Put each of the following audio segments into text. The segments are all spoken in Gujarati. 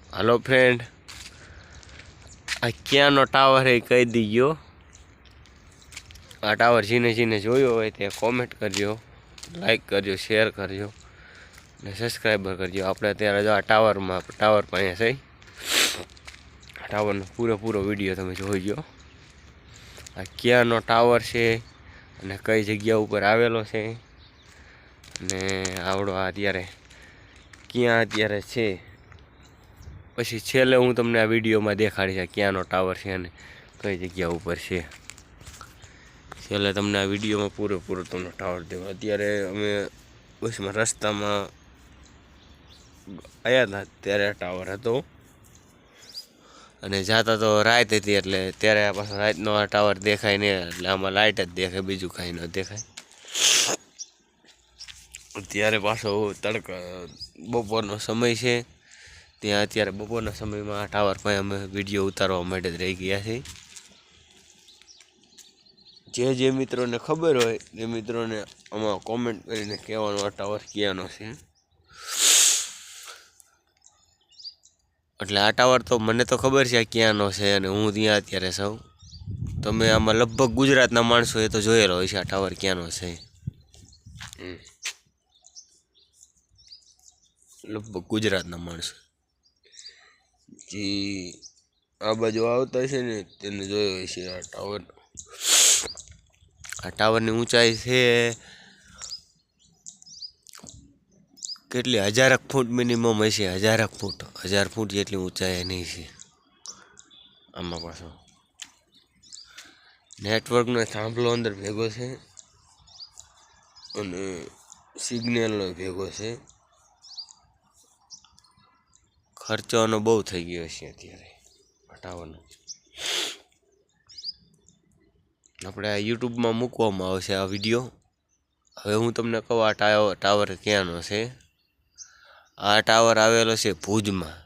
हेलो फ्रेंड, आ क्यानो टावर है कही दीजो। आ टावर जीने जीने जोयो होय ते कॉमेंट करजो, लाइक करजो, शेर करजो ने सब्सक्राइबर करजो। आपणे अत्यारे जो आ टावर पर अहींया छे। टावरनो पूरो विडियो तमे जोईजो। आ क्यानो टावर छे अने कई जग्या उपर आवेलो छे ने आवड़ो अत्यारे क्यां अत्यारे छे। पछी छेल्ले हूँ तमने आ विडियो में देखाड़ीश क्यानो टावर है ने कई जग्या उपर है। छेल्ले तमने आ विडियो में पूरो तमने टावर देव। अत्यारे अमे बस में रस्ता में आया था त्यारे टावर हतो अने जाता तो रात हती एटले त्यारे पाछो रातनो आ टावर देखाय नहीं, एटले आमां लाइट ज देखाय, बीजुं कांई न देखाय। त्यारे पाछो तड़का बपोरनो समय छे, ત્યાં અત્યારે બપોરના સમયમાં આ ટાવર પર અમે વિડીયો ઉતારવા માટે રહી ગયા છીએ। જે મિત્રોને ખબર હોય એ મિત્રોને આમાં કોમેન્ટ કરીને કહેવાનું આ ટાવર ક્યાંનો છે। એટલે આ ટાવર તો મને તો ખબર છે ક્યાંનો છે અને હું ત્યાં અત્યારે છું। તમે આમાં લગભગ ગુજરાતના માણસો એ તો જોયેલો હોય છે આ ટાવર ક્યાંનો છે। લગભગ ગુજરાતના માણસો જે આ બાજુ આવતા છે ને તેને જોયો છે આ ટાવર। આ ટાવરની ઊંચાઈ છે કેટલી 1000 ફૂટ મિનિમમ હશે। 1000 ફૂટ જેટલી ઊંચાઈ એની છે। આમાં પાછો નેટવર્કનો થાંભલો અંદર ભેગો છે અને સિગ્નલનો ભેગો છે। ખર્ચોનો બહુ થઈ ગયો છે અત્યારે આ ટાવરનો। આપણે આ યુટ્યુબમાં મૂકવામાં આવશે આ વિડીયો। હવે હું તમને કહું આ ટાવર ક્યાંનો છે। આ ટાવર આવેલો છે ભુજમાં।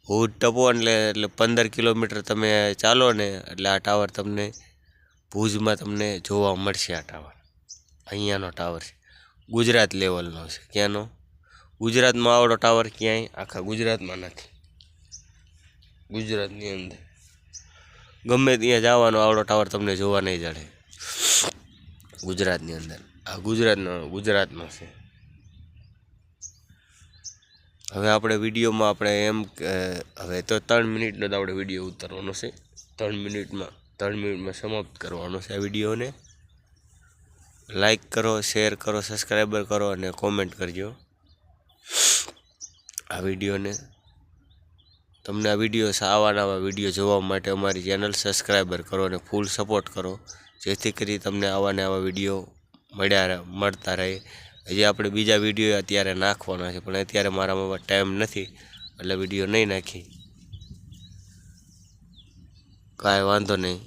ભુજ ટપો એટલે 15 કિલોમીટર તમે ચાલો ને એટલે આ ટાવર તમને ભુજમાં તમને જોવા મળશે। આ ટાવર અહીંયાનો ટાવર છે, ગુજરાત લેવલનો છે। ક્યાંનો? ગુજરાતમાં આવડો ટાવર ક્યાંય આખા ગુજરાતમાં નથી। ગુજરાતની અંદર ગમે ત્યાં જવાનો આવડો ટાવર તમને જોવા નહીં જડે ગુજરાતની અંદર। આ ગુજરાતનો છે। હવે આપણે વિડીયોમાં આપણે એમ હવે તો 3 મિનિટનો જ આપણે વિડીયો ઉતારવાનો છે। 3 મિનિટમાં સમાપ્ત કરવાનો છે આ વિડીયોને। લાઈક કરો, શેર કરો, સબસ્ક્રાઈબર કરો અને કોમેન્ટ કરજો આ વિડીયોને। તમને આ વિડીયો આવા વિડીયો જોવા માટે અમારી ચેનલ સબસ્ક્રાઈબર કરો અને ફૂલ સપોર્ટ કરો, જેથી કરી તમને આવા વિડીયો મળતા રહે। હજી આપણે બીજા વિડીયો અત્યારે નાખવાના છે પણ અત્યારે મારામાં ટાઈમ નથી એટલે વિડીયો નહીં નાખી। કાંઈ વાંધો નહીં।